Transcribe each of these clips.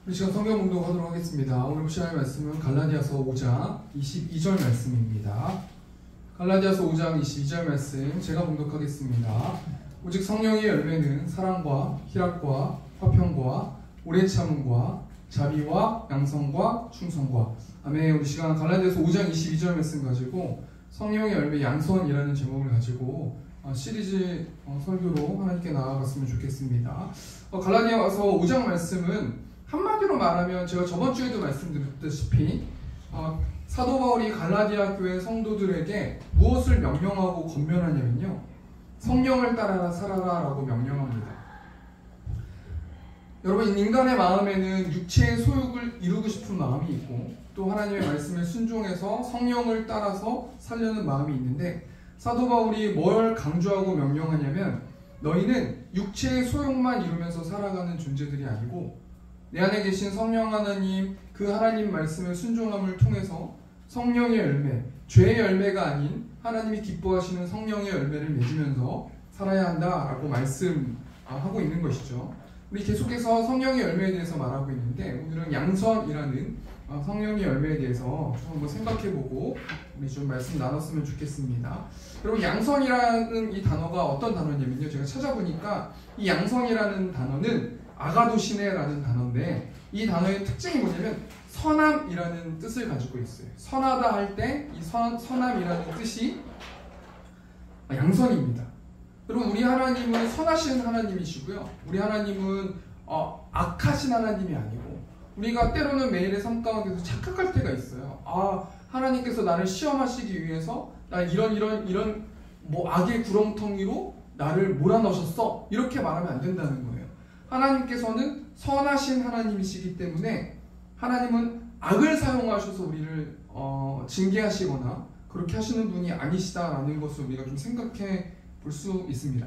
우리 시간 성경 공독하도록 하겠습니다. 오늘 보실 말씀은 갈라디아서 5장 22절 말씀입니다. 갈라디아서 5장 22절 말씀 제가 공독하겠습니다. 오직 성령의 열매는 사랑과 희락과 화평과 오래 참음과 자비와 양성과 충성과. 아멘. 우리 시간 갈라디아서 5장 22절 말씀 가지고 성령의 열매 양선이라는 제목을 가지고 시리즈 설교로 하나님께 나아갔으면 좋겠습니다. 갈라디아서 5장 말씀은 한마디로 말하면 제가 저번 주에도 말씀드렸다시피 사도 바울이 갈라디아 교회 성도들에게 무엇을 명령하고 권면하냐면요, 성령을 따라 살아라 라고 명령합니다. 여러분, 인간의 마음에는 육체의 소욕을 이루고 싶은 마음이 있고 또 하나님의 말씀에 순종해서 성령을 따라서 살려는 마음이 있는데, 사도 바울이 뭘 강조하고 명령하냐면 너희는 육체의 소욕만 이루면서 살아가는 존재들이 아니고 내 안에 계신 성령 하나님, 그 하나님 말씀의 순종함을 통해서 성령의 열매, 죄의 열매가 아닌 하나님이 기뻐하시는 성령의 열매를 맺으면서 살아야 한다라고 말씀하고 있는 것이죠. 우리 계속해서 성령의 열매에 대해서 말하고 있는데 오늘은 양선이라는 성령의 열매에 대해서 좀 한번 생각해보고 우리 좀 말씀 나눴으면 좋겠습니다. 여러분, 양선이라는 이 단어가 어떤 단어냐면요, 제가 찾아보니까 이 양선이라는 단어는 아가도시네라는 단어인데 이 단어의 특징이 뭐냐면 선함이라는 뜻을 가지고 있어요. 선하다 할 때 이 선함이라는 뜻이 양선입니다. 여러분, 우리 하나님은 선하신 하나님이시고요, 우리 하나님은 악하신 하나님이 아니고 우리가 때로는 매일의 삶 가운데서 착각할 때가 있어요. 하나님께서 나를 시험하시기 위해서 나 이런 악의 구렁텅이로 나를 몰아넣으셨어, 이렇게 말하면 안 된다는 거예요. 하나님께서는 선하신 하나님이시기 때문에 하나님은 악을 사용하셔서 우리를 징계하시거나 그렇게 하시는 분이 아니시다라는 것을 우리가 좀 생각해 볼 수 있습니다.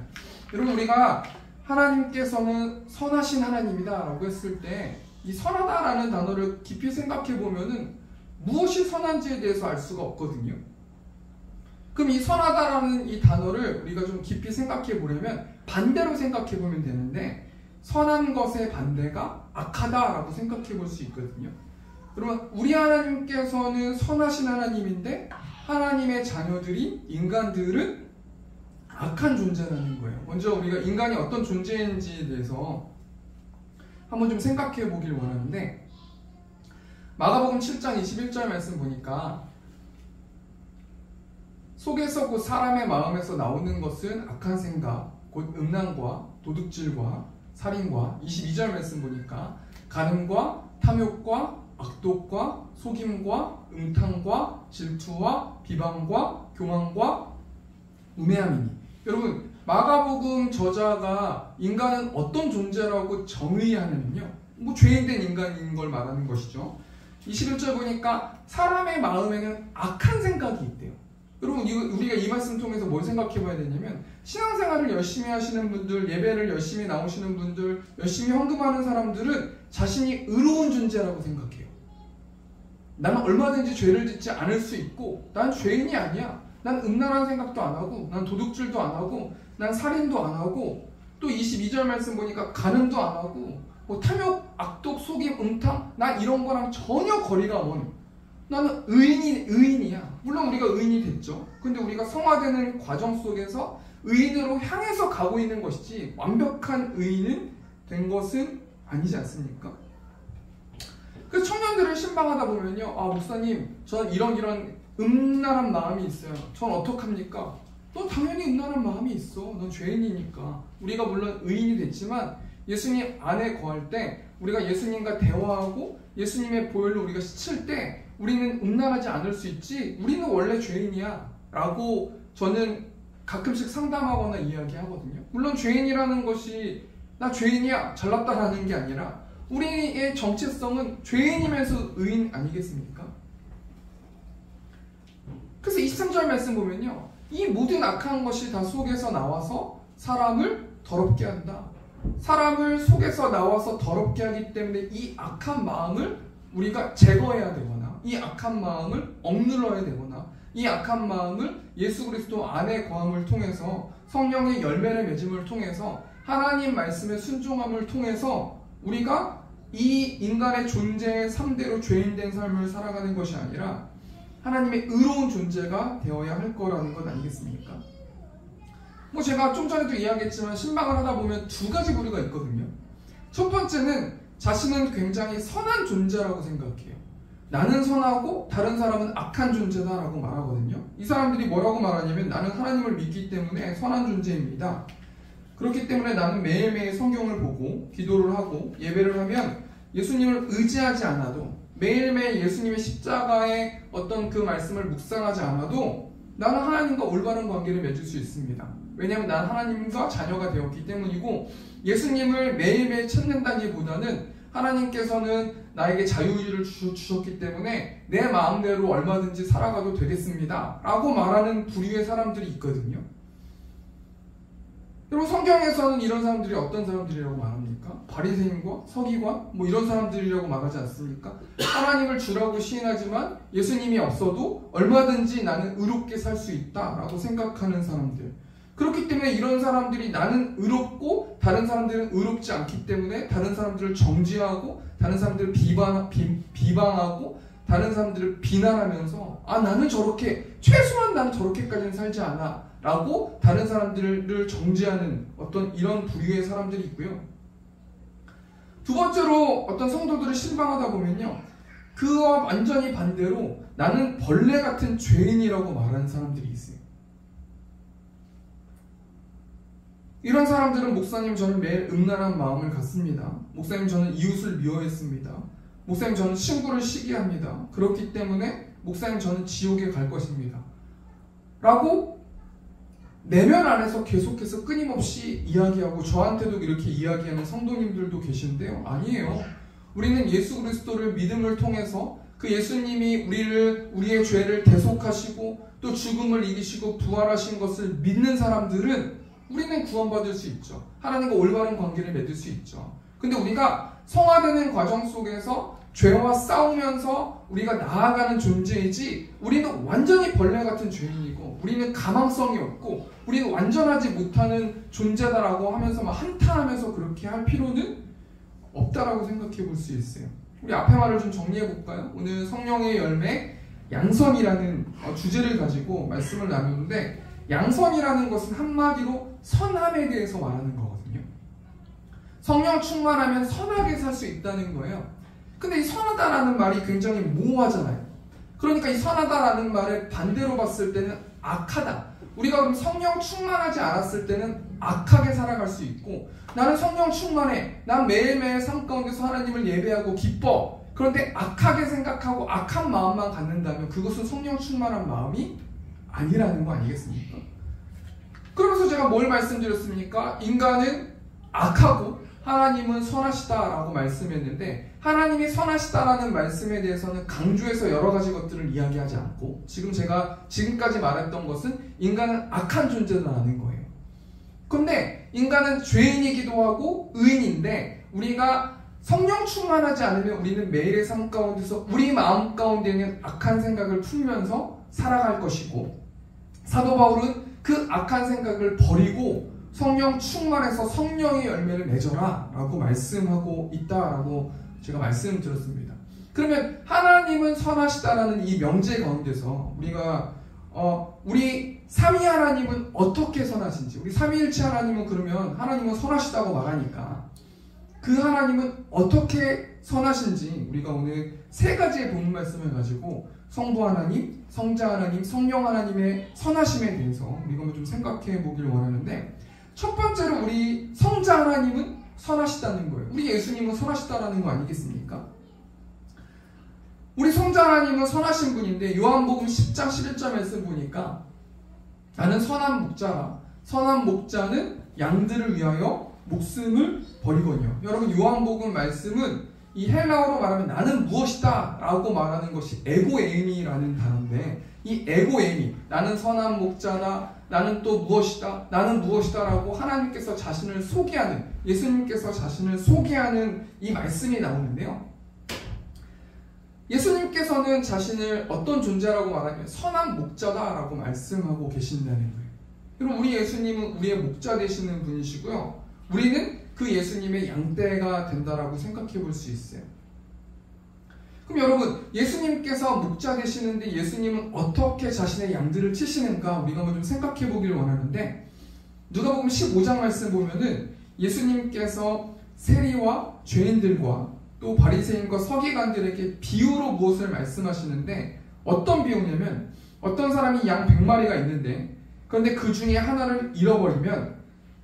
여러분, 우리가 하나님께서는 선하신 하나님이다 라고 했을 때 이 선하다라는 단어를 깊이 생각해 보면은 무엇이 선한지에 대해서 알 수가 없거든요. 그럼 이 선하다라는 이 단어를 우리가 좀 깊이 생각해 보려면 반대로 생각해 보면 되는데, 선한 것의 반대가 악하다라고 생각해 볼 수 있거든요. 그러면 우리 하나님께서는 선하신 하나님인데 하나님의 자녀들이, 인간들은 악한 존재라는 거예요. 먼저 우리가 인간이 어떤 존재인지에 대해서 한번 좀 생각해 보길 원하는데, 마가복음 7장 21절 말씀 보니까 속에서 곧 사람의 마음에서 나오는 것은 악한 생각, 곧 음란과 도둑질과 살인과, 22절 말씀 보니까 간음과 탐욕과 악독과 속임과 음탕과 질투와 비방과 교만과 우매함이니. 여러분, 마가복음 저자가 인간은 어떤 존재라고 정의하냐면요, 죄인된 인간인 걸 말하는 것이죠. 21절 보니까 사람의 마음에는 악한 생각이 있대요. 여러분, 우리가 이 말씀 통해서 뭘 생각해 봐야 되냐면, 신앙생활을 열심히 하시는 분들, 예배를 열심히 나오시는 분들, 열심히 헌금하는 사람들은 자신이 의로운 존재라고 생각해요. 나는 얼마든지 죄를 짓지 않을 수 있고 난 죄인이 아니야. 난 음란한 생각도 안 하고, 난 도둑질도 안 하고, 난 살인도 안 하고, 또 22절 말씀 보니까 간음도 안 하고, 탐욕, 악독, 속임, 음탕, 난 이런 거랑 전혀 거리가 먼, 나는 의인이야. 물론 우리가 의인이 됐죠. 근데 우리가 성화되는 과정 속에서 의인으로 향해서 가고 있는 것이지 완벽한 의인은 된 것은 아니지 않습니까? 그래서 청년들을 신방하다 보면요, 목사님, 전 이런 음란한 마음이 있어요. 전 어떡합니까? 넌 당연히 음란한 마음이 있어. 넌 죄인이니까. 우리가 물론 의인이 됐지만 예수님 안에 거할 때, 우리가 예수님과 대화하고 예수님의 보혈로 우리가 씻을 때 우리는 음란하지 않을 수 있지, 우리는 원래 죄인이야 라고 저는 가끔씩 상담하거나 이야기하거든요. 물론 죄인이라는 것이 나 죄인이야, 잘났다라는 게 아니라 우리의 정체성은 죄인이면서 의인 아니겠습니까? 그래서 23절 말씀 보면요, 이 모든 악한 것이 다 속에서 나와서 사람을 더럽게 한다. 사람을 속에서 나와서 더럽게 하기 때문에 이 악한 마음을 우리가 제거해야 되거나, 이 악한 마음을 억눌러야 되거나, 이 악한 마음을 예수 그리스도 안에 거함을 통해서, 성령의 열매를 맺음을 통해서, 하나님 말씀의 순종함을 통해서 우리가 이 인간의 존재의 3대로 죄인된 삶을 살아가는 것이 아니라 하나님의 의로운 존재가 되어야 할 거라는 것 아니겠습니까? 뭐 제가 좀 전에도 이야기했지만 신방을 하다 보면 두 가지 부류가 있거든요. 첫 번째는 자신은 굉장히 선한 존재라고 생각해요. 나는 선하고 다른 사람은 악한 존재다라고 말하거든요. 이 사람들이 뭐라고 말하냐면 나는 하나님을 믿기 때문에 선한 존재입니다. 그렇기 때문에 나는 매일매일 성경을 보고 기도를 하고 예배를 하면 예수님을 의지하지 않아도 매일매일 예수님의 십자가의 어떤 그 말씀을 묵상하지 않아도 나는 하나님과 올바른 관계를 맺을 수 있습니다. 왜냐하면 나는 하나님과 자녀가 되었기 때문이고 예수님을 매일매일 찾는다기보다는 하나님께서는 나에게 자유의지를 주셨기 때문에 내 마음대로 얼마든지 살아가도 되겠습니다 라고 말하는 부류의 사람들이 있거든요. 여러분 성경에서는 이런 사람들이 어떤 사람들이라고 말합니까? 바리새인과 서기관 뭐 이런 사람들이라고 말하지 않습니까? 하나님을 주라고 시인하지만 예수님이 없어도 얼마든지 나는 의롭게 살 수 있다라고 생각하는 사람들. 그렇기 때문에 이런 사람들이 나는 의롭고 다른 사람들은 의롭지 않기 때문에 다른 사람들을 정죄하고 다른 사람들을 비방하고 다른 사람들을 비난하면서 나는 저렇게 최소한 난 저렇게까지는 살지 않아 라고 다른 사람들을 정죄하는 어떤 이런 부류의 사람들이 있고요. 두 번째로 어떤 성도들을 신방하다 보면요, 그와 완전히 반대로 나는 벌레 같은 죄인이라고 말하는 사람들이 있어요. 이런 사람들은 목사님 저는 매일 음란한 마음을 갖습니다. 목사님 저는 이웃을 미워했습니다. 목사님 저는 친구를 시기합니다. 그렇기 때문에 목사님 저는 지옥에 갈 것입니다 라고 내면 안에서 계속해서 끊임없이 이야기하고 저한테도 이렇게 이야기하는 성도님들도 계신데요. 아니에요. 우리는 예수 그리스도를 믿음을 통해서 그 예수님이 우리의 죄를 대속하시고 또 죽음을 이기시고 부활하신 것을 믿는 사람들은 우리는 구원받을 수 있죠. 하나님과 올바른 관계를 맺을 수 있죠. 근데 우리가 성화되는 과정 속에서 죄와 싸우면서 우리가 나아가는 존재이지 우리는 완전히 벌레 같은 죄인이고 우리는 가망성이 없고 우리는 완전하지 못하는 존재다라고 하면서 막 한탄하면서 그렇게 할 필요는 없다라고 생각해 볼 수 있어요. 우리 앞에 말을 좀 정리해 볼까요? 오늘 성령의 열매 양선이라는 주제를 가지고 말씀을 나누는데 양선이라는 것은 한마디로 선함에 대해서 말하는 거거든요. 성령 충만하면 선하게 살 수 있다는 거예요. 근데 이 선하다라는 말이 굉장히 모호하잖아요. 그러니까 이 선하다라는 말을 반대로 봤을 때는 악하다. 우리가 그럼 성령 충만하지 않았을 때는 악하게 살아갈 수 있고 나는 성령 충만해. 난 매일매일 삶 가운데서 하나님을 예배하고 기뻐. 그런데 악하게 생각하고 악한 마음만 갖는다면 그것은 성령 충만한 마음이 아니라는 거 아니겠습니까? 그러면서 제가 뭘 말씀드렸습니까? 인간은 악하고 하나님은 선하시다라고 말씀했는데 하나님이 선하시다라는 말씀에 대해서는 강조해서 여러 가지 것들을 이야기하지 않고 제가 지금까지 말했던 것은 인간은 악한 존재다라는 거예요. 근데 인간은 죄인이기도 하고 의인인데 우리가 성령 충만하지 않으면 우리는 매일의 삶 가운데서 우리 마음 가운데 있는 악한 생각을 풀면서 살아갈 것이고 사도 바울은 그 악한 생각을 버리고 성령 충만해서 성령의 열매를 맺어라 라고 말씀하고 있다라고 제가 말씀드렸습니다. 그러면 하나님은 선하시다라는 이 명제 가운데서 우리가 우리 삼위 하나님은 어떻게 선하신지, 우리 삼위일체 하나님은 그러면 하나님은 선하시다고 말하니까 그 하나님은 어떻게 선하신지 우리가 오늘 세 가지의 본문 말씀을 가지고 성부 하나님, 성자 하나님, 성령 하나님의 선하심에 대해서 우리가 좀 생각해 보길 원하는데 첫 번째로 우리 성자 하나님은 선하시다는 거예요. 우리 예수님은 선하시다라는 거 아니겠습니까? 우리 성자 하나님은 선하신 분인데 요한복음 10장 11절 말씀 보니까 나는 선한 목자라 선한 목자는 양들을 위하여 목숨을 버리거니와. 여러분 요한복음 말씀은 이 헬라어로 말하면 나는 무엇이다 라고 말하는 것이 에고에이미라는 단어인데 이 에고에이미 나는 선한 목자나 나는 또 무엇이다 나는 무엇이다 라고 하나님께서 자신을 소개하는 예수님께서 자신을 소개하는 이 말씀이 나오는데요. 예수님께서는 자신을 어떤 존재라고 말하면 선한 목자다 라고 말씀하고 계신다는 거예요. 여러분 우리 예수님은 우리의 목자 되시는 분이시고요. 우리는 그 예수님의 양떼가 된다라고 생각해 볼 수 있어요. 그럼 여러분, 예수님께서 목자 되시는데 예수님은 어떻게 자신의 양들을 치시는가 우리가 한번 좀 생각해 보기를 원하는데, 누가복음 15장 말씀 보면은 예수님께서 세리와 죄인들과 또 바리새인과 서기관들에게 비유로 무엇을 말씀하시는데, 어떤 비유냐면 어떤 사람이 양 100마리가 있는데 그런데 그 중에 하나를 잃어버리면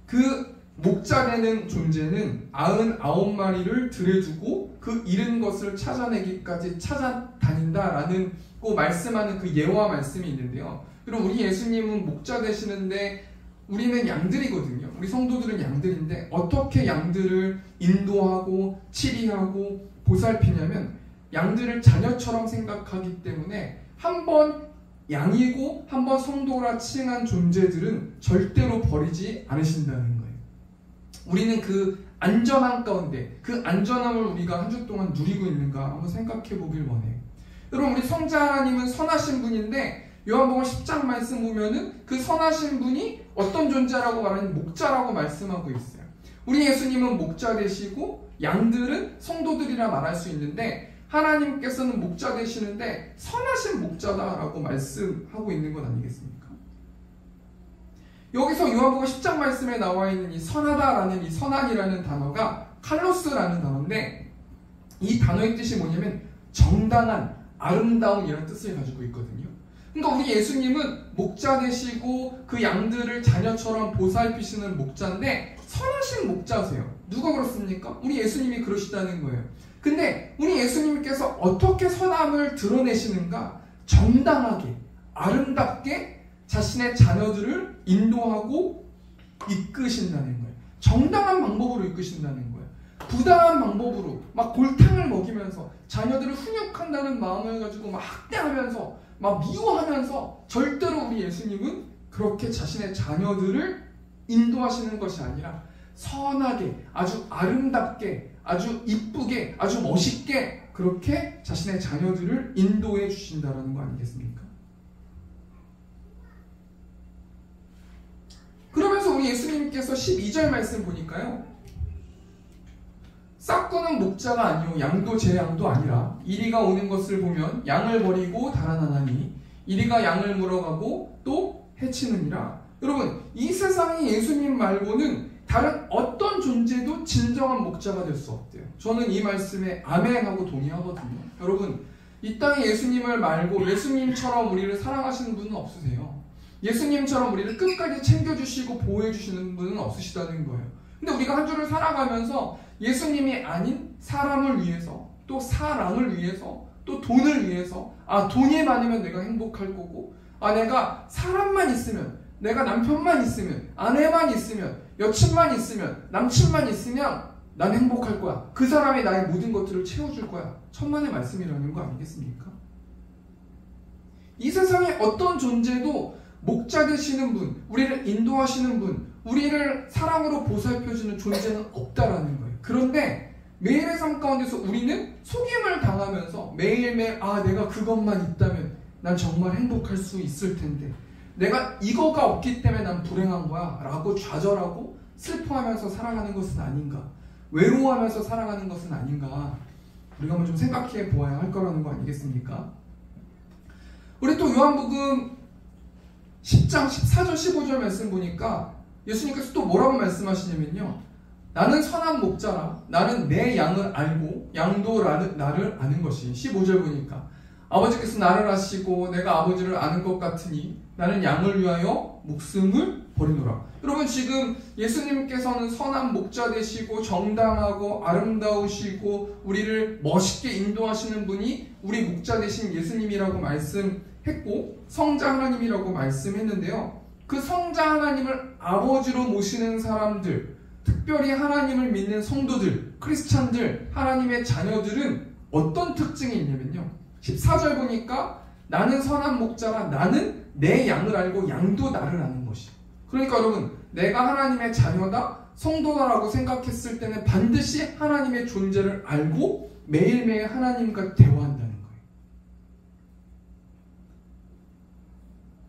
그 목자 되는 존재는 99마리를 들여두고 그 잃은 것을 찾아내기까지 찾아다닌다라는 고 말씀하는 그 예화 말씀이 있는데요. 그리고 우리 예수님은 목자 되시는데 우리는 양들이거든요. 우리 성도들은 양들인데 어떻게 양들을 인도하고 치리하고 보살피냐면 양들을 자녀처럼 생각하기 때문에 한번 양이고 한번 성도라 칭한 존재들은 절대로 버리지 않으신다는 거예요. 우리는 그 안전함 가운데 그 안전함을 우리가 한 주 동안 누리고 있는가 한번 생각해 보길 원해요. 여러분, 우리 성자 하나님은 선하신 분인데 요한복음 10장 말씀 보면은 그 선하신 분이 어떤 존재라고 말하는 목자라고 말씀하고 있어요. 우리 예수님은 목자 되시고 양들은 성도들이라 말할 수 있는데 하나님께서는 목자 되시는데 선하신 목자다라고 말씀하고 있는 것 아니겠습니까? 여기서 요한복음 10장 말씀에 나와 있는 이 선하다라는 이 선한이라는 단어가 칼로스라는 단어인데, 이 단어의 뜻이 뭐냐면 정당한, 아름다운 이라는 뜻을 가지고 있거든요. 그러니까 우리 예수님은 목자 되시고 그 양들을 자녀처럼 보살피시는 목자인데 선하신 목자세요. 누가 그렇습니까? 우리 예수님이 그러시다는 거예요. 근데 우리 예수님께서 어떻게 선함을 드러내시는가? 정당하게, 아름답게 자신의 자녀들을 인도하고 이끄신다는 거예요. 정당한 방법으로 이끄신다는 거예요. 부당한 방법으로 막 골탕을 먹이면서 자녀들을 훈육한다는 마음을 가지고 막 학대하면서 막 미워하면서 절대로 우리 예수님은 그렇게 자신의 자녀들을 인도하시는 것이 아니라 선하게, 아주 아름답게, 아주 이쁘게, 아주 멋있게 그렇게 자신의 자녀들을 인도해 주신다는 거 아니겠습니까? 그러면서 우리 예수님께서 12절 말씀 보니까요, 싹구는 목자가 아니요 양도 제 양도 아니라 이리가 오는 것을 보면 양을 버리고 달아나나니 이리가 양을 물어가고 또 해치느니라. 여러분, 이 세상에 예수님 말고는 다른 어떤 존재도 진정한 목자가 될 수 없대요. 저는 이 말씀에 아멘하고 동의하거든요. 여러분, 이 땅에 예수님을 말고 예수님처럼 우리를 사랑하시는 분은 없으세요. 예수님처럼 우리를 끝까지 챙겨주시고 보호해주시는 분은 없으시다는 거예요. 근데 우리가 한 주를 살아가면서 예수님이 아닌 사람을 위해서, 또 사랑을 위해서, 또 돈을 위해서, 돈이 많으면 내가 행복할 거고, 내가 사람만 있으면, 내가 남편만 있으면, 아내만 있으면, 여친만 있으면, 남친만 있으면 난 행복할 거야. 그 사람이 나의 모든 것들을 채워줄 거야. 천만의 말씀이라는 거 아니겠습니까? 이 세상에 어떤 존재도 목자 되시는 분, 우리를 인도하시는 분, 우리를 사랑으로 보살펴주는 존재는 없다라는 거예요. 그런데 매일의 삶 가운데서 우리는 속임을 당하면서 매일매일 내가 그것만 있다면 난 정말 행복할 수 있을 텐데, 내가 이거가 없기 때문에 난 불행한 거야 라고 좌절하고 슬퍼하면서 살아가는 것은 아닌가, 외로워하면서 살아가는 것은 아닌가, 우리가 한번 좀 생각해 보아야 할 거라는 거 아니겠습니까? 우리 또 요한복음 10장 14절 15절 말씀 보니까 예수님께서 또 뭐라고 말씀하시냐면요, 나는 선한 목자라, 나는 내 양을 알고 양도 나를 아는 것이. 15절 보니까 아버지께서 나를 아시고 내가 아버지를 아는 것 같으니 나는 양을 위하여 목숨을 버리노라. 여러분, 지금 예수님께서는 선한 목자 되시고 정당하고 아름다우시고 우리를 멋있게 인도하시는 분이 우리 목자 되신 예수님이라고 말씀했고 성자 하나님이라고 말씀했는데요, 그 성자 하나님을 아버지로 모시는 사람들, 특별히 하나님을 믿는 성도들, 크리스찬들, 하나님의 자녀들은 어떤 특징이 있냐면요, 14절 보니까 나는 선한 목자라, 나는 내 양을 알고 양도 나를 아는 것이. 그러니까 여러분, 내가 하나님의 자녀다, 성도다라고 생각했을 때는 반드시 하나님의 존재를 알고 매일매일 하나님과 대화한다는 거예요.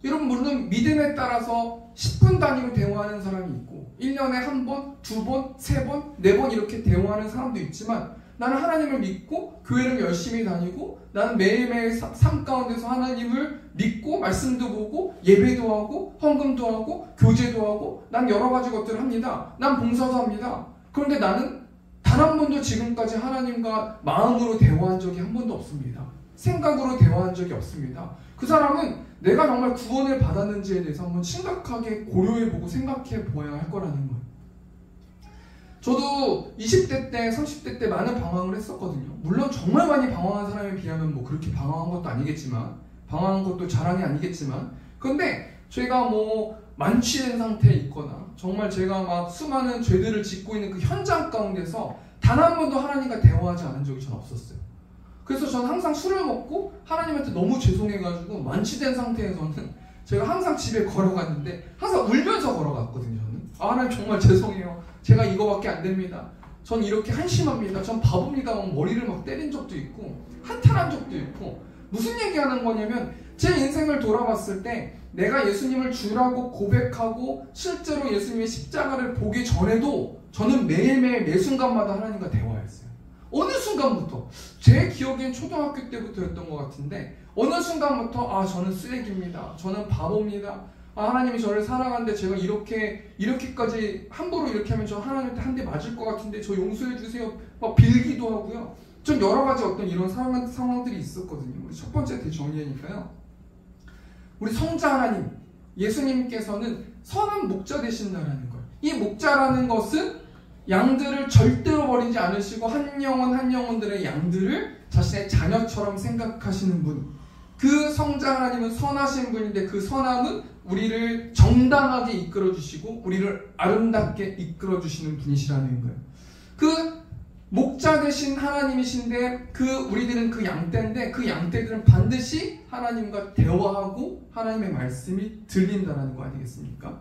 여러분, 물론 믿음에 따라서 10분 단위로 대화하는 사람이 있고 1년에 한 번, 두 번, 세 번, 네 번 이렇게 대화하는 사람도 있지만 나는 하나님을 믿고 교회를 열심히 다니고 나는 매일매일 삶 가운데서 하나님을 믿고 말씀도 보고 예배도 하고 헌금도 하고 교제도 하고 난 여러 가지 것들을 합니다. 난 봉사도 합니다. 그런데 나는 단 한 번도 지금까지 하나님과 마음으로 대화한 적이 한 번도 없습니다. 생각으로 대화한 적이 없습니다. 그 사람은 내가 정말 구원을 받았는지에 대해서 한번 심각하게 고려해보고 생각해보아야 할 거라는 거예요. 저도 20대 때, 30대 때 많은 방황을 했었거든요. 물론 정말 많이 방황한 사람에 비하면 뭐 그렇게 방황한 것도 아니겠지만, 방황한 것도 자랑이 아니겠지만, 근데 제가 뭐 만취된 상태에 있거나 정말 제가 막 수많은 죄들을 짓고 있는 그 현장 가운데서 단 한 번도 하나님과 대화하지 않은 적이 전 없었어요. 그래서 저는 항상 술을 먹고 하나님한테 너무 죄송해가지고 만취된 상태에서는 제가 항상 집에 걸어갔는데 항상 울면서 걸어갔거든요. 저는 하나님 정말 죄송해요. 제가 이거밖에 안 됩니다. 전 이렇게 한심합니다. 전 바보입니다. 머리를 막 때린 적도 있고 한탄한 적도 있고 무슨 얘기하는 거냐면 제 인생을 돌아봤을 때 내가 예수님을 주라고 고백하고 실제로 예수님의 십자가를 보기 전에도 저는 매일매일 매 순간마다 하나님과 대화했어요. 어느 순간부터 제 기억엔 초등학교 때부터였던 것 같은데 어느 순간부터 저는 쓰레기입니다. 저는 바보입니다. 하나님이 저를 사랑하는데 제가 이렇게까지 함부로 이렇게 하면 저 하나님한테 한 대 맞을 것 같은데 저 용서해 주세요. 막 빌기도 하고요. 좀 여러 가지 어떤 이런 상황들이 있었거든요. 우리 첫 번째 대정리니까요. 우리 성자 하나님, 예수님께서는 선한 목자 되신다라는 거예요. 이 목자라는 것은 양들을 절대로 버리지 않으시고 한 영혼들의 양들을 자신의 자녀처럼 생각하시는 분. 그 성자 하나님은 선하신 분인데 그 선함은 우리를 정당하게 이끌어주시고 우리를 아름답게 이끌어주시는 분이시라는 거예요. 그 목자 되신 하나님이신데 우리들은 그 양떼인데 그 양떼들은 반드시 하나님과 대화하고 하나님의 말씀이 들린다는 거 아니겠습니까?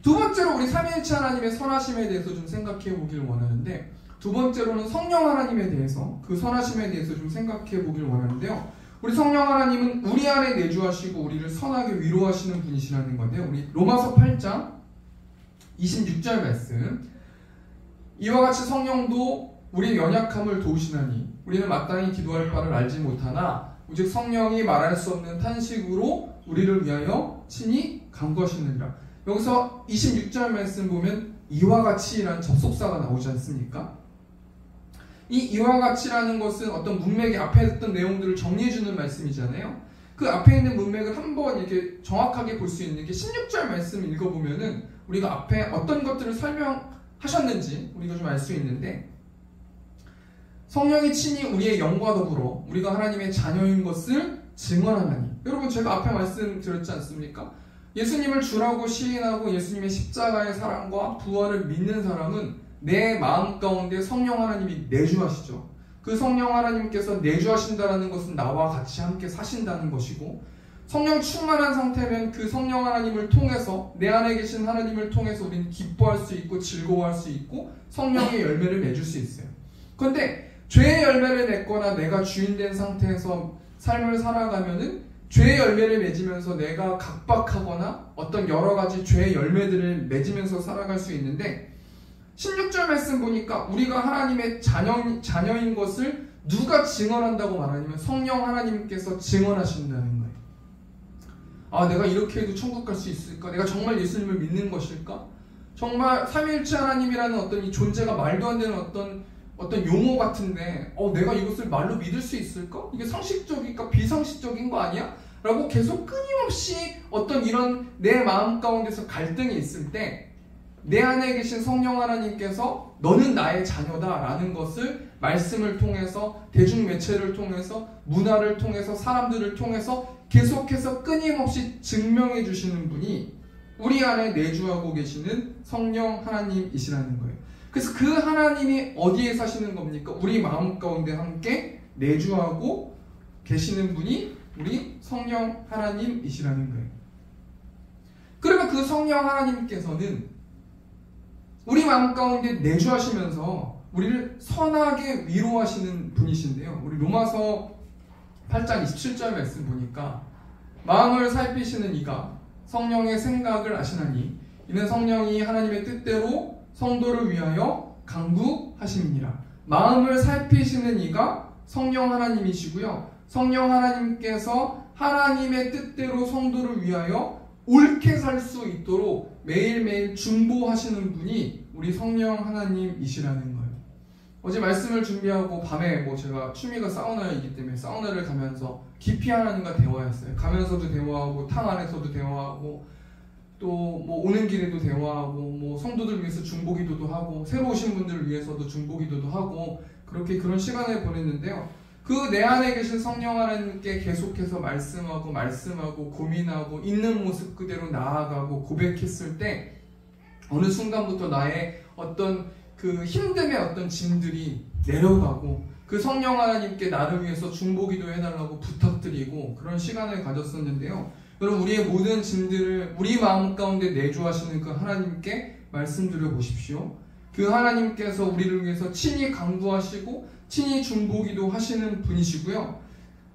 두 번째로 우리 삼위일체 하나님의 선하심에 대해서 좀 생각해 보길 원하는데 두 번째로는 성령 하나님에 대해서 그 선하심에 대해서 좀 생각해 보길 원하는데요. 우리 성령 하나님은 우리 안에 내주하시고 우리를 선하게 위로하시는 분이시라는 건데요. 우리 로마서 8장 26절 말씀 이와 같이 성령도 우리의 연약함을 도우시나니 우리는 마땅히 기도할 바를 알지 못하나 오직 성령이 말할 수 없는 탄식으로 우리를 위하여 친히 간구하시느니라. 여기서 26절 말씀 보면 이와 같이라는 접속사가 나오지 않습니까? 이 이와 같이라는 것은 어떤 문맥의 앞에 했던 내용들을 정리해주는 말씀이잖아요. 그 앞에 있는 문맥을 한번 이렇게 정확하게 볼 수 있는 게 16절 말씀 읽어보면은 우리가 앞에 어떤 것들을 설명하셨는지 우리가 좀 알 수 있는데 성령이 친히 우리의 영과 더불어 우리가 하나님의 자녀인 것을 증언하나니 여러분 제가 앞에 말씀드렸지 않습니까? 예수님을 주라고 시인하고 예수님의 십자가의 사랑과 부활을 믿는 사람은 내 마음 가운데 성령 하나님이 내주하시죠. 그 성령 하나님께서 내주하신다는 것은 나와 같이 함께 사신다는 것이고 성령 충만한 상태면 그 성령 하나님을 통해서 내 안에 계신 하나님을 통해서 우리는 기뻐할 수 있고 즐거워할 수 있고 성령의 열매를 맺을 수 있어요. 그런데 죄의 열매를 맺거나 내가 주인된 상태에서 삶을 살아가면은 죄의 열매를 맺으면서 내가 각박하거나 어떤 여러 가지 죄의 열매들을 맺으면서 살아갈 수 있는데 16절 말씀 보니까 우리가 하나님의 자녀인 것을 누가 증언한다고 말하냐면 성령 하나님께서 증언하신다는 거예요. 내가 이렇게 해도 천국 갈 수 있을까? 내가 정말 예수님을 믿는 것일까? 정말 삼위일체 하나님이라는 어떤 이 존재가 말도 안 되는 어떤 용어 같은데 내가 이것을 말로 믿을 수 있을까? 이게 상식적일까? 비상식적인 거 아니야? 라고 계속 끊임없이 어떤 이런 내 마음 가운데서 갈등이 있을 때 내 안에 계신 성령 하나님께서 너는 나의 자녀다 라는 것을 말씀을 통해서 대중매체를 통해서 문화를 통해서 사람들을 통해서 계속해서 끊임없이 증명해 주시는 분이 우리 안에 내주하고 계시는 성령 하나님이시라는 거예요. 그래서 그 하나님이 어디에 사시는 겁니까? 우리 마음 가운데 함께 내주하고 계시는 분이 우리 성령 하나님이시라는 거예요. 그러면 그 성령 하나님께서는 우리 마음 가운데 내주하시면서 우리를 선하게 위로하시는 분이신데요. 우리 로마서 8장 27절 말씀 보니까 마음을 살피시는 이가 성령의 생각을 아시나니 이는 성령이 하나님의 뜻대로 성도를 위하여 간구하심이니라. 마음을 살피시는 이가 성령 하나님이시고요. 성령 하나님께서 하나님의 뜻대로 성도를 위하여 옳게 살 수 있도록 매일매일 중보하시는 분이 우리 성령 하나님이시라는 거예요. 어제 말씀을 준비하고 밤에 제가 취미가 사우나이기 때문에 사우나를 가면서 깊이 하나님과 대화했어요. 가면서도 대화하고 탕 안에서도 대화하고 또 오는 길에도 대화하고 성도들 위해서 중보기도도 하고 새로 오신 분들을 위해서도 중보기도도 하고 그런 시간을 보냈는데요. 그 내 안에 계신 성령 하나님께 계속해서 말씀하고 고민하고 있는 모습 그대로 나아가고 고백했을 때 어느 순간부터 나의 어떤 그 힘듦의 어떤 짐들이 내려가고 그 성령 하나님께 나를 위해서 중보기도 해달라고 부탁드리고 그런 시간을 가졌었는데요. 여러분, 우리의 모든 짐들을 우리 마음 가운데 내주하시는 그 하나님께 말씀드려 보십시오. 그 하나님께서 우리를 위해서 친히 간구하시고 친히 중보기도 하시는 분이시고요.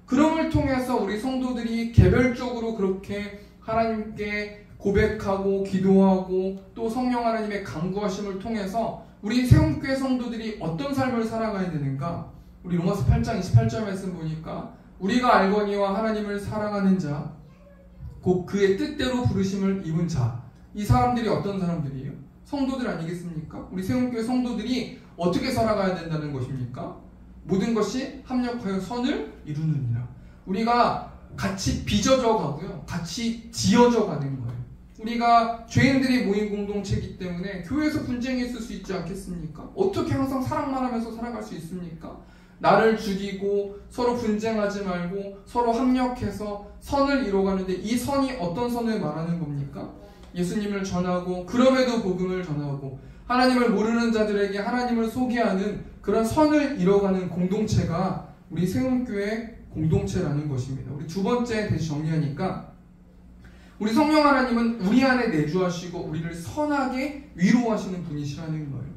그럼을 통해서 우리 성도들이 개별적으로 그렇게 하나님께 고백하고 기도하고 또 성령 하나님의 간구하심을 통해서 우리 세움교회 성도들이 어떤 삶을 살아가야 되는가? 우리 로마서 8장 28절 말씀 보니까 우리가 알거니와 하나님을 사랑하는 자 곧 그의 뜻대로 부르심을 입은 자, 이 사람들이 어떤 사람들이에요? 성도들 아니겠습니까? 우리 세움교회 성도들이 어떻게 살아가야 된다는 것입니까? 모든 것이 합력하여 선을 이루느니라. 우리가 같이 빚어져 가고요. 같이 지어져 가는 거예요. 우리가 죄인들이 모인 공동체이기 때문에 교회에서 분쟁이 있을 수 있지 않겠습니까? 어떻게 항상 사랑만 하면서 살아갈 수 있습니까? 나를 죽이고 서로 분쟁하지 말고 서로 합력해서 선을 이뤄가는데 이 선이 어떤 선을 말하는 겁니까? 예수님을 전하고 그럼에도 복음을 전하고 하나님을 모르는 자들에게 하나님을 소개하는 그런 선을 이뤄가는 공동체가 우리 세움교회 공동체라는 것입니다. 우리 두 번째 다시 정리하니까 우리 성령 하나님은 우리 안에 내주하시고 우리를 선하게 위로하시는 분이시라는 거예요.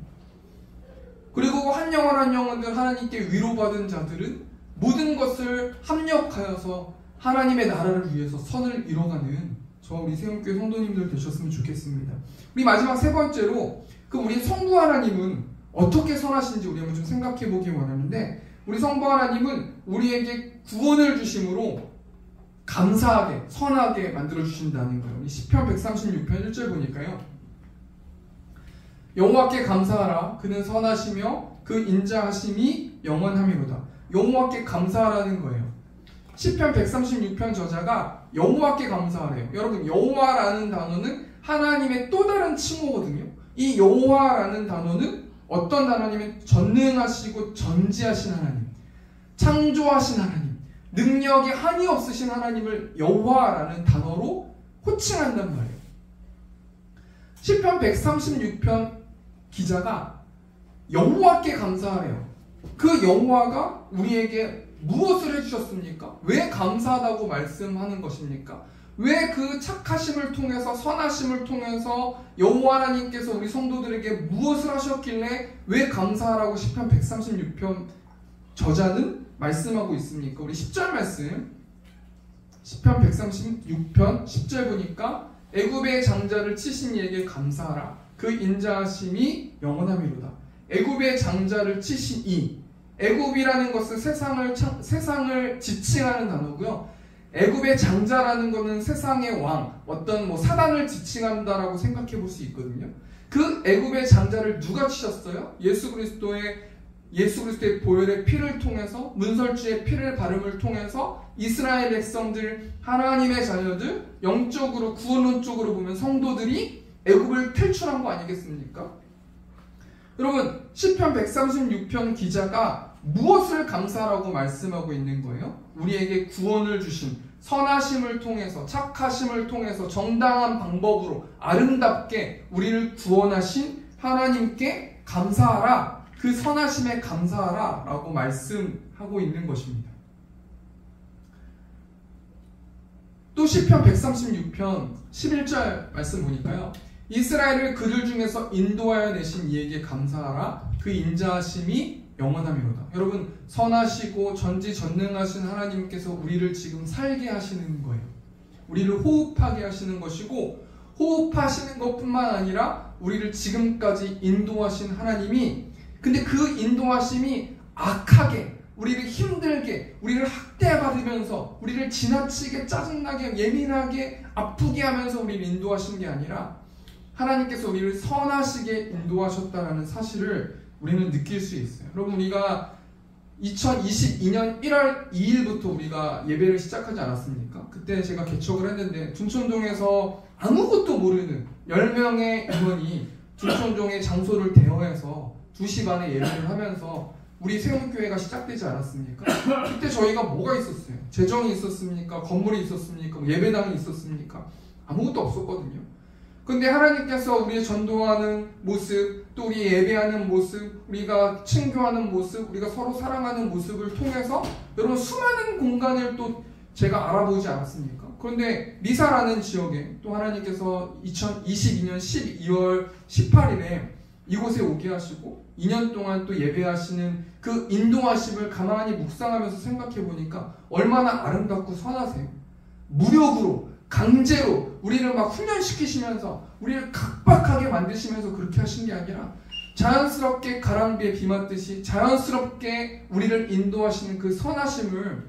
그리고 한 영혼들 하나님께 위로받은 자들은 모든 것을 합력하여서 하나님의 나라를 위해서 선을 이뤄가는 저와 우리 세움교회 성도님들 되셨으면 좋겠습니다. 우리 마지막 세 번째로 우리 성부 하나님은 어떻게 선하신지 우리 한번 좀 생각해 보기 원하는데 우리 성부 하나님은 우리에게 구원을 주심으로 감사하게 선하게 만들어 주신다는 거예요. 우리 시편 136편 1절 보니까요. 여호와께 감사하라. 그는 선하시며 그 인자하심이 영원함이로다. 여호와께 감사하라는 거예요. 시편 136편 저자가 여호와께 감사하래요. 여러분, 여호와라는 단어는 하나님의 또 다른 칭호거든요. 이 여호와라는 단어는 어떤 단어냐면 전능하시고 전지하신 하나님, 창조하신 하나님, 능력이 한이 없으신 하나님을 여호와라는 단어로 호칭한단 말이에요. 시편 136편 기자가 여호와께 감사하래요. 그 여호와가 우리에게 무엇을 해주셨습니까? 왜 감사하다고 말씀하는 것입니까? 왜 그 착하심을 통해서 선하심을 통해서 여호와 하나님께서 우리 성도들에게 무엇을 하셨길래 왜 감사하라고 시편 136편 저자는 말씀하고 있습니까? 우리 10절 말씀 시편 136편 10절 보니까 애굽의 장자를 치신 이에게 감사하라. 그 인자하심이 영원함이로다. 애굽의 장자를 치신 이, 애굽이라는 것은 세상을 지칭하는 단어고요. 애굽의 장자라는 것은 세상의 왕, 어떤 사단을 지칭한다라고 생각해 볼 수 있거든요. 그 애굽의 장자를 누가 치셨어요? 예수 그리스도의 보혈의 피를 통해서, 문설주의 피를 바름을 통해서 이스라엘 백성들, 하나님의 자녀들, 영적으로 구원론적으로 보면 성도들이 애굽을 탈출한 거 아니겠습니까? 여러분, 시편 136편 기자가 무엇을 감사하라고 말씀하고 있는 거예요? 우리에게 구원을 주신, 선하심을 통해서, 착하심을 통해서 정당한 방법으로 아름답게 우리를 구원하신 하나님께 감사하라. 그 선하심에 감사하라 라고 말씀하고 있는 것입니다. 또 시편 136편 11절 말씀 보니까요. 이스라엘을 그들 중에서 인도하여 내신 이에게 감사하라. 그 인자하심이 영원함이로다. 여러분, 선하시고 전지전능하신 하나님께서 우리를 지금 살게 하시는 거예요. 우리를 호흡하게 하시는 것이고, 호흡하시는 것뿐만 아니라 우리를 지금까지 인도하신 하나님이, 근데 그 인도하심이 악하게, 우리를 힘들게, 우리를 학대받으면서, 우리를 지나치게 짜증나게, 예민하게, 아프게 하면서 우리를 인도하신 게 아니라 하나님께서 우리를 선하시게 인도하셨다는 사실을 우리는 느낄 수 있어요. 여러분, 우리가 2022년 1월 2일부터 우리가 예배를 시작하지 않았습니까? 그때 제가 개척을 했는데 둔촌동에서 아무것도 모르는 10명의 임원이 둔촌동의 장소를 대여해서 2시 반에 예배를 하면서 우리 세움교회가 시작되지 않았습니까? 그때 저희가 뭐가 있었어요? 재정이 있었습니까? 건물이 있었습니까? 예배당이 있었습니까? 아무것도 없었거든요. 근데 하나님께서 우리의 전도하는 모습, 또 우리 예배하는 모습, 우리가 친교하는 모습, 우리가 서로 사랑하는 모습을 통해서 여러분 수많은 공간을 또 제가 알아보지 않았습니까? 그런데 리사라는 지역에 또 하나님께서 2022년 12월 18일에 이곳에 오게 하시고 2년 동안 또 예배하시는 그 인도하심을 가만히 묵상하면서 생각해 보니까 얼마나 아름답고 선하세요. 무력으로, 강제로 우리를 막 훈련시키시면서 우리를 각박하게 만드시면서 그렇게 하신 게 아니라 자연스럽게 가랑비에 비 맞듯이 자연스럽게 우리를 인도하시는 그 선하심을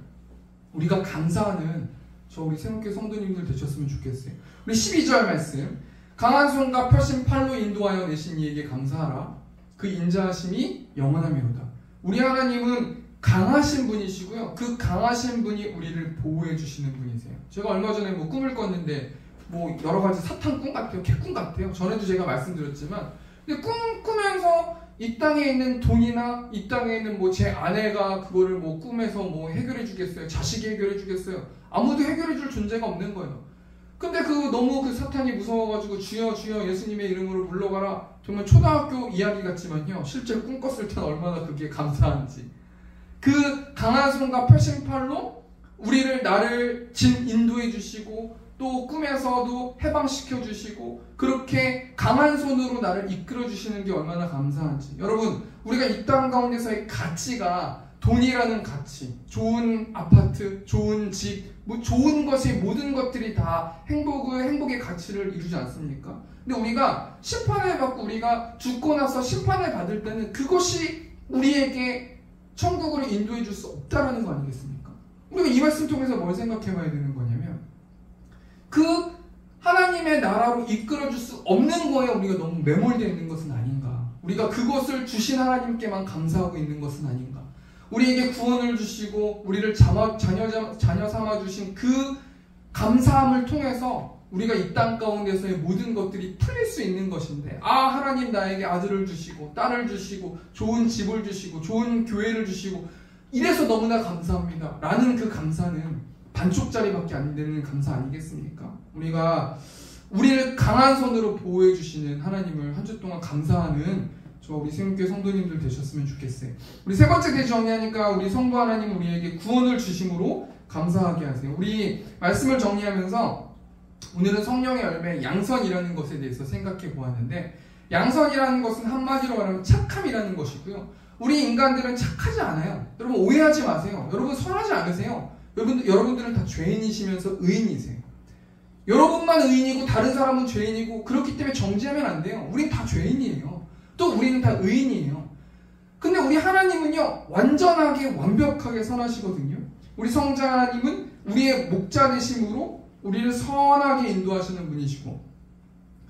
우리가 감사하는 저 우리 세움교회 성도님들 되셨으면 좋겠어요. 우리 12절 말씀, 강한 손과 펴신 팔로 인도하여 내신 이에게 감사하라. 그 인자하심이 영원하미로다. 우리 하나님은 강하신 분이시고요. 그 강하신 분이 우리를 보호해 주시는 분이세요. 제가 얼마 전에 뭐 꿈을 꿨는데 뭐 여러 가지 사탄 꿈 같아요. 개꿈 같아요. 전에도 제가 말씀드렸지만, 근데 꾸면서 이 땅에 있는 돈이나 이 땅에 있는 뭐 제 아내가 그거를 뭐 꿈에서 뭐 해결해 주겠어요? 자식이 해결해 주겠어요? 아무도 해결해 줄 존재가 없는 거예요. 근데 너무 그 사탄이 무서워가지고 주여 주여 예수님의 이름으로 물러가라. 정말 초등학교 이야기 같지만요. 실제로 꿈 꿨을 때는 얼마나 그게 감사한지. 그 강한 손과 펴신 팔로 나를 인도해 주시고 또 꿈에서도 해방시켜 주시고 그렇게 강한 손으로 나를 이끌어 주시는 게 얼마나 감사한지. 여러분, 우리가 이 땅 가운데서의 가치가 돈이라는 가치, 좋은 아파트, 좋은 집, 뭐 좋은 것의 모든 것들이 다 행복의 가치를 이루지 않습니까? 근데 우리가 심판을 받고 우리가 죽고 나서 심판을 받을 때는 그것이 우리에게 천국으로 인도해 줄 수 없다라는 거 아니겠습니까? 우리가 이 말씀 통해서 뭘 생각해 봐야 되는 거냐면 그 하나님의 나라로 이끌어 줄 수 없는 거에 우리가 너무 매몰되어 있는 것은 아닌가? 우리가 그것을 주신 하나님께만 감사하고 있는 것은 아닌가? 우리에게 구원을 주시고 우리를 자녀 삼아 주신 그 감사함을 통해서 우리가 이 땅 가운데서의 모든 것들이 풀릴 수 있는 것인데, 하나님 나에게 아들을 주시고 딸을 주시고 좋은 집을 주시고 좋은 교회를 주시고 이래서 너무나 감사합니다 라는 그 감사는 반쪽짜리밖에 안 되는 감사 아니겠습니까? 우리를 강한 손으로 보호해 주시는 하나님을 한 주 동안 감사하는 우리 세움교회 성도님들 되셨으면 좋겠어요. 우리 세 번째 대지 정리하니까 우리 성부 하나님 우리에게 구원을 주심으로 감사하게 하세요. 우리 말씀을 정리하면서 오늘은 성령의 열매 양선이라는 것에 대해서 생각해 보았는데, 양선이라는 것은 한마디로 말하면 착함이라는 것이고요. 우리 인간들은 착하지 않아요. 여러분 오해하지 마세요. 여러분 선하지 않으세요. 여러분들은 다 죄인이시면서 의인이세요. 여러분만 의인이고 다른 사람은 죄인이고 그렇기 때문에 정죄하면 안 돼요. 우린 다 죄인이에요. 또 우리는 다 의인이에요. 근데 우리 하나님은요 완전하게 완벽하게 선하시거든요. 우리 성자 하나님은 우리의 목자 되심으로 우리를 선하게 인도하시는 분이시고,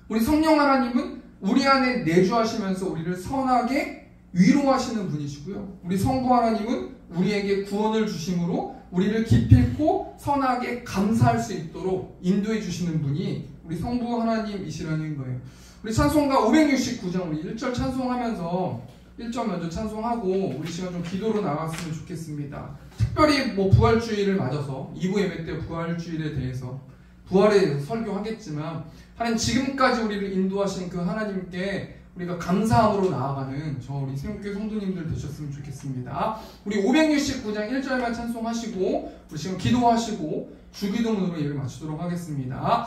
우리 성령 하나님은 우리 안에 내주하시면서 우리를 선하게 위로하시는 분이시고요. 우리 성부 하나님은 우리에게 구원을 주심으로 우리를 기필코 선하게 감사할 수 있도록 인도해 주시는 분이 우리 성부 하나님이시라는 거예요. 우리 찬송가 569장 우리 1절 찬송하면서 1절 먼저 찬송하고 우리 시간 좀 기도로 나갔으면 좋겠습니다. 특별히 부활주일을 맞아서 2부 예배 때 부활주일에 대해서 부활에 대해서 설교하겠지만, 하나님 지금까지 우리를 인도하신 그 하나님께 우리가 감사함으로 나아가는 우리 세움교회 성도님들 되셨으면 좋겠습니다. 우리 569장 1절만 찬송하시고 우리 지금 기도하시고 주기도문으로 예배 마치도록 하겠습니다.